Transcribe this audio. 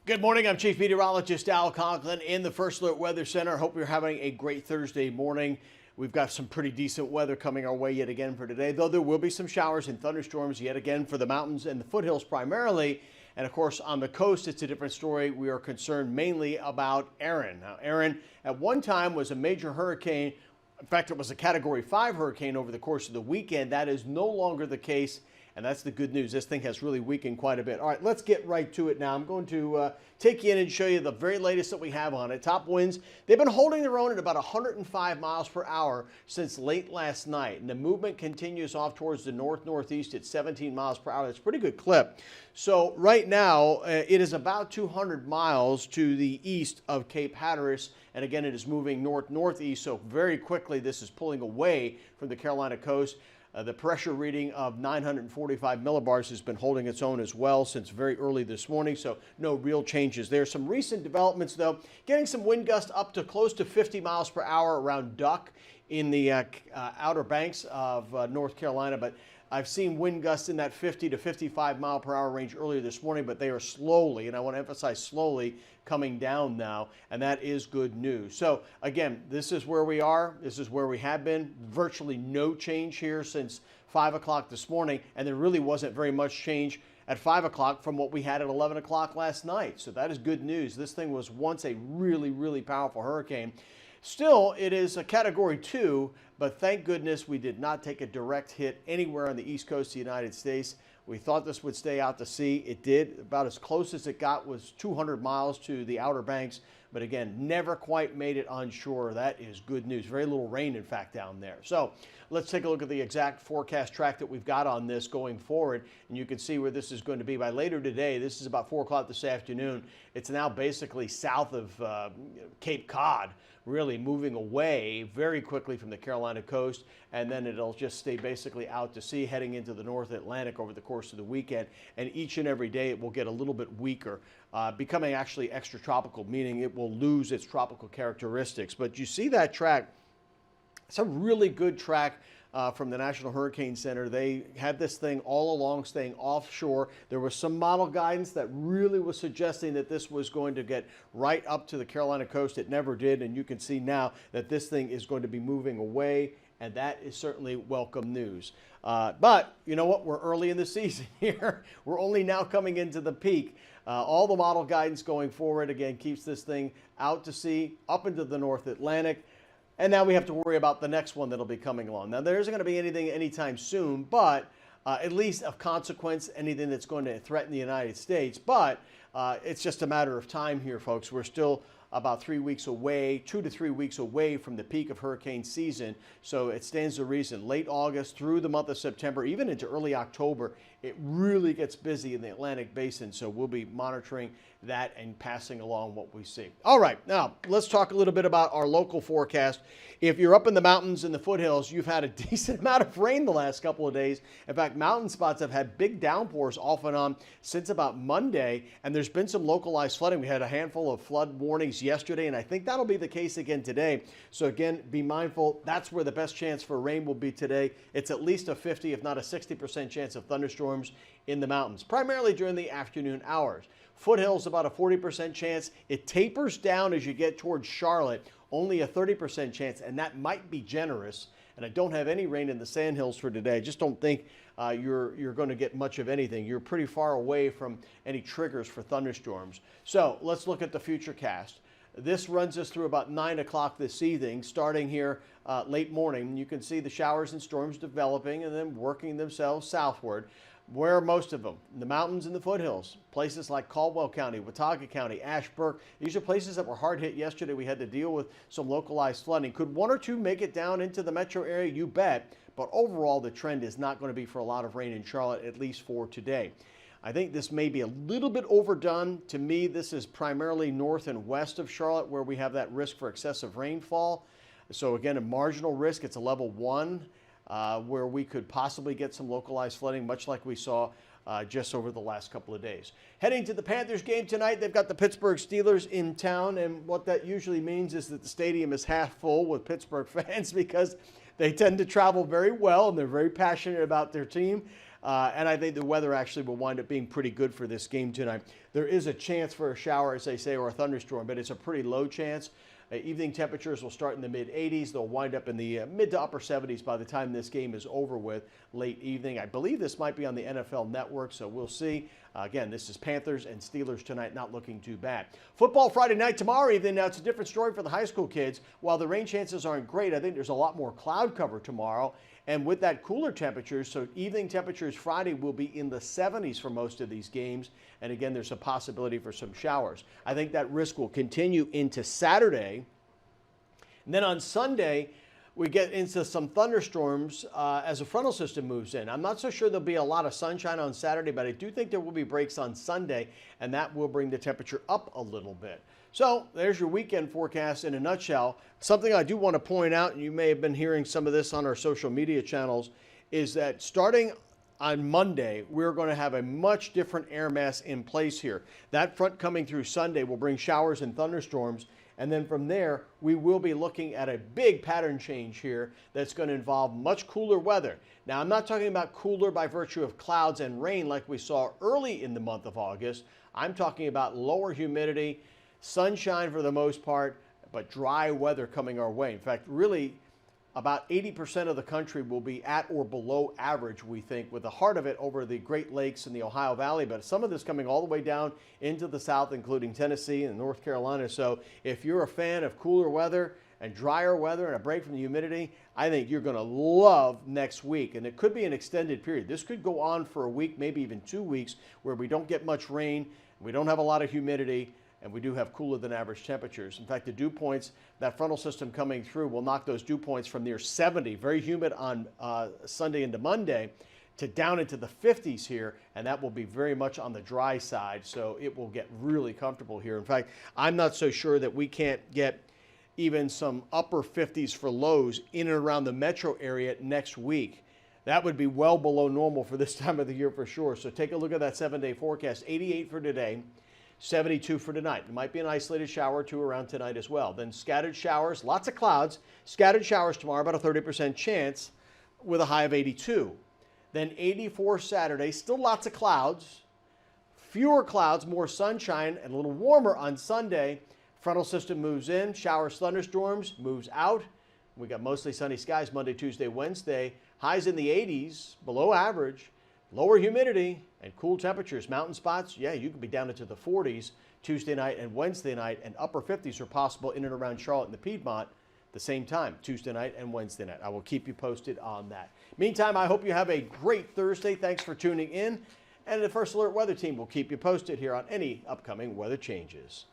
Good morning. I'm Chief Meteorologist Al Conklin in the First Alert Weather Center. Hope you're having a great Thursday morning. We've got some pretty decent weather coming our way yet again for today, though there will be some showers and thunderstorms yet again for the mountains and the foothills primarily. And of course, on the coast, it's a different story. We are concerned mainly about Erin. Now, Erin at one time was a major hurricane. In fact, it was a Category 5 hurricane over the course of the weekend. That is no longer the case. And that's the good news. This thing has really weakened quite a bit. All right, let's get right to it now. I'm going to take you in and show you the very latest that we have on it. Top winds, they've been holding their own at about 105 miles per hour since late last night. And the movement continues off towards the north-northeast at 17 miles per hour. That's a pretty good clip. So right now, it is about 200 miles to the east of Cape Hatteras. And again, it is moving north-northeast. So very quickly, this is pulling away from the Carolina coast. The pressure reading of 945 millibars has been holding its own as well since very early this morning, so no real changes there. Some recent developments, though, getting some wind gusts up to close to 50 miles per hour around Duck in the Outer Banks of North Carolina, but I've seen wind gusts in that 50 to 55 mile per hour range earlier this morning, but they are slowly, and I want to emphasize slowly, coming down now, and that is good news. So again, this is where we are. This is where we have been. Virtually no change here since 5 o'clock this morning, and there really wasn't very much change at 5 o'clock from what we had at 11 o'clock last night. So that is good news. This thing was once a really, really powerful hurricane. Still, it is a Category 2, but thank goodness we did not take a direct hit anywhere on the east coast of the United States. We thought this would stay out to sea. It did. About as close as it got was 200 miles to the Outer Banks, but again, never quite made it on shore. That is good news. Very little rain, in fact, down there. So let's take a look at the exact forecast track that we've got on this going forward, and you can see where this is going to be by later today. This is about 4 o'clock this afternoon. It's now basically south of Cape Cod, really moving away very quickly from the Carolina coast, and then it'll just stay basically out to sea, heading into the North Atlantic over the course of the weekend. And each and every day it will get a little bit weaker, becoming actually extratropical, meaning it will lose its tropical characteristics. But you see that track. It's a really good track from the National Hurricane Center. They had this thing all along staying offshore. There was some model guidance that really was suggesting that this was going to get right up to the Carolina coast. It never did, and you can see now that this thing is going to be moving away, and that is certainly welcome news. But you know what? We're early in the season here. We're only now coming into the peak. All the model guidance going forward, again, keeps this thing out to sea, up into the North Atlantic. And now we have to worry about the next one that'll be coming along. Now, there isn't going to be anything anytime soon, but at least of consequence, anything that's going to threaten the United States. But it's just a matter of time here, folks. We're still about 3 weeks away, 2 to 3 weeks away from the peak of hurricane season. So it stands to reason. Late August through the month of September, even into early October, it really gets busy in the Atlantic basin. So we'll be monitoring that and passing along what we see. All right, now let's talk a little bit about our local forecast. If you're up in the mountains and the foothills, you've had a decent amount of rain the last couple of days. In fact, mountain spots have had big downpours off and on since about Monday, and there's been some localized flooding. We had a handful of flood warnings yesterday, and I think that'll be the case again today. So again, be mindful. That's where the best chance for rain will be today. It's at least a 50, if not a 60% chance of thunderstorms in the mountains, primarily during the afternoon hours. Foothills, about a 40% chance. It tapers down as you get towards Charlotte, only a 30% chance, and that might be generous. And I don't have any rain in the Sandhills for today. I just don't think you're going to get much of anything. You're pretty far away from any triggers for thunderstorms. So let's look at the future cast. This runs us through about 9 o'clock this evening, starting here late morning. You can see the showers and storms developing and then working themselves southward. Where are most of them? In the mountains and the foothills. Places like Caldwell County, Watauga County, Ashburn. These are places that were hard hit yesterday. We had to deal with some localized flooding. Could one or two make it down into the metro area? You bet. But overall, the trend is not going to be for a lot of rain in Charlotte, at least for today. I think this may be a little bit overdone. To me, this is primarily north and west of Charlotte where we have that risk for excessive rainfall. So again, a marginal risk. It's a level 1. Where we could possibly get some localized flooding, much like we saw just over the last couple of days. Heading to the Panthers game tonight, they've got the Pittsburgh Steelers in town, and what that usually means is that the stadium is half full with Pittsburgh fans because they tend to travel very well and they're very passionate about their team. And I think the weather actually will wind up being pretty good for this game tonight. There is a chance for a shower, as they say, or a thunderstorm, but it's a pretty low chance. Evening temperatures will start in the mid-80s. They'll wind up in the mid to upper 70s by the time this game is over with late evening. I believe this might be on the NFL Network, so we'll see. Again, this is Panthers and Steelers tonight, not looking too bad. Football Friday night tomorrow evening. Now, it's a different story for the high school kids. While the rain chances aren't great, I think there's a lot more cloud cover tomorrow. And with that cooler temperatures, so evening temperatures Friday will be in the 70s for most of these games. And again, there's a possibility for some showers. I think that risk will continue into Saturday. And then on Sunday, we get into some thunderstorms as a frontal system moves in. I'm not so sure there'll be a lot of sunshine on Saturday, but I do think there will be breaks on Sunday, and that will bring the temperature up a little bit. So there's your weekend forecast in a nutshell. Something I do want to point out, and you may have been hearing some of this on our social media channels, is that starting on Monday, we're going to have a much different air mass in place here. That front coming through Sunday will bring showers and thunderstorms. And then from there, we will be looking at a big pattern change here that's going to involve much cooler weather. Now, I'm not talking about cooler by virtue of clouds and rain like we saw early in the month of August. I'm talking about lower humidity, sunshine for the most part, but dry weather coming our way. In fact, really, about 80% of the country will be at or below average, we think, with the heart of it over the Great Lakes and the Ohio Valley. But some of this coming all the way down into the south, including Tennessee and North Carolina. So if you're a fan of cooler weather and drier weather and a break from the humidity, I think you're going to love next week. And it could be an extended period. This could go on for a week, maybe even 2 weeks, where we don't get much rain, we don't have a lot of humidity, and we do have cooler than average temperatures. In fact, the dew points, that frontal system coming through will knock those dew points from near 70, very humid on Sunday into Monday, to down into the 50s here, and that will be very much on the dry side, so it will get really comfortable here. In fact, I'm not so sure that we can't get even some upper 50s for lows in and around the metro area next week. That would be well below normal for this time of the year for sure. So take a look at that 7-day forecast. 88 for today. 72 for tonight. There might be an isolated shower or two around tonight as well. Then scattered showers, lots of clouds. Scattered showers tomorrow, about a 30% chance with a high of 82. Then 84 Saturday, still lots of clouds. Fewer clouds, more sunshine, and a little warmer on Sunday. Frontal system moves in, showers, thunderstorms, moves out. We got mostly sunny skies Monday, Tuesday, Wednesday. Highs in the 80s, below average. Lower humidity and cool temperatures. Mountain spots, yeah, you could be down into the 40s Tuesday night and Wednesday night, and upper 50s are possible in and around Charlotte and the Piedmont the same time, Tuesday night and Wednesday night. I will keep you posted on that. Meantime, I hope you have a great Thursday. Thanks for tuning in. And the First Alert Weather Team will keep you posted here on any upcoming weather changes.